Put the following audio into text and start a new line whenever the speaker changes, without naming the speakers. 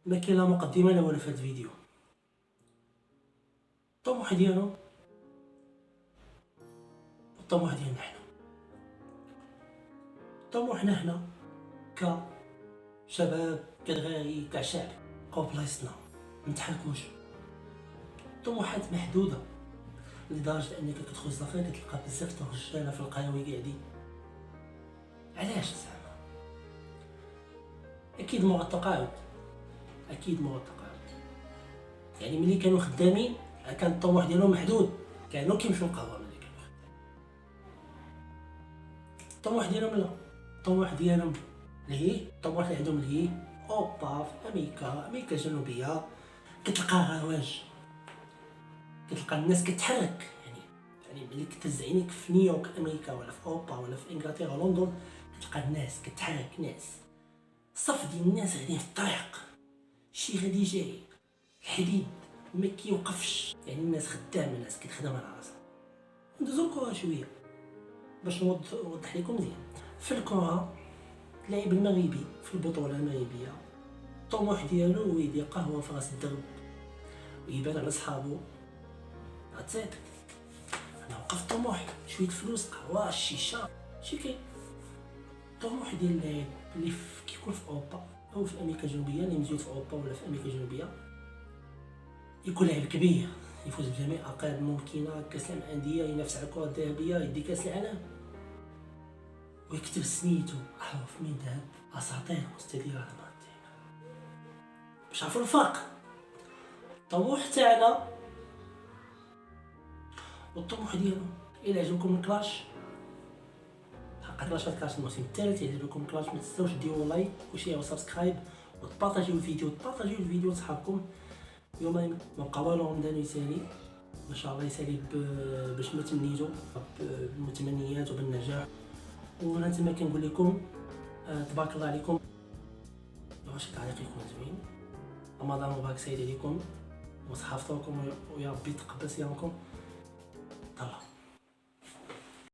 ما كاين لا مقدمه لا والو في هذا الفيديو. الطموح ديالو الطموح ديالنا حنا، طموحنا حنا كشباب كدراري كشعب بقاو بلايصنا منتحركوش. طموحات محدوده لدرجه انك كتخرج لافريك كتلقى بزاف د الرجاله في القهاوي قاعدين. علاش زعما؟ اكيد مور التقاعد، اكيد مور التقاعد. يعني ملي كانوا خدامين كان الطموح ديالهم محدود، كانوا كيمشيو للقهوه ملي كانوا خدامين. الطموح ديالهم لا، الطموح ديالهم الطموح اللي عندهم اللي هي اوروبا، في امريكا الجنوبيه. كتلقى رواج، كتلقى الناس كتحرك. يعني ملي كتهز عينيك في نيويورك امريكا ولا في اوروبا ولا في انجلترا لندن، كتلقى الناس كتحرك، ناس صف ديال الناس غاديين في الطريق، شي غادي جاي، الحديد ما كيوقفش. يعني الناس خدامه، الناس كتخدم على راسها. ندوزو الكره شويه باش نوضح لكم مزيان. في الكره اللاعب المغربي في البطوله المغربيه الطموح ديالو هو يدير قهوه في راس الدرب ويبان على صحابو غتزيد. انا وقف طموحي شويه فلوس، قهوه، الشيشه، شي كاين. الطموح ديال اللاعب اللي كيكون في اوروبا او في امريكا الجنوبيه، اللي مزيود في اوروبا ولا في امريكا الجنوبيه، يكون لاعب كبير يفوز بجميع الالقاب الممكنه، كاس العالم للانديه، ينافس على الكره الذهبيه، يدي كاس العالم ويكتب سميتو احرف من ذهب اساطير مستديره على مرتين. باش عرفوا الفرق الطموح تاعنا والطموح ديالو. الى عجبكم الكلاش حق كلاش الموسم الثالث، يعجبكم الكلاش ما تنساوش ديروا لايك وشير وسبسكرايب وتبارطاجيو الفيديو لصحابكم. يومين نبقاو رمضان يسالي ان شاء الله، يسالي باش ما تمنيتو بالمتمنيات وبالنجاح. وانا تما كنقول لكم تبارك الله عليكم. واش تعليق يكون زوين. رمضان مبارك سعيد عليكم وصحه فطوركم، ويا ربي تقبل صيامكم. طلع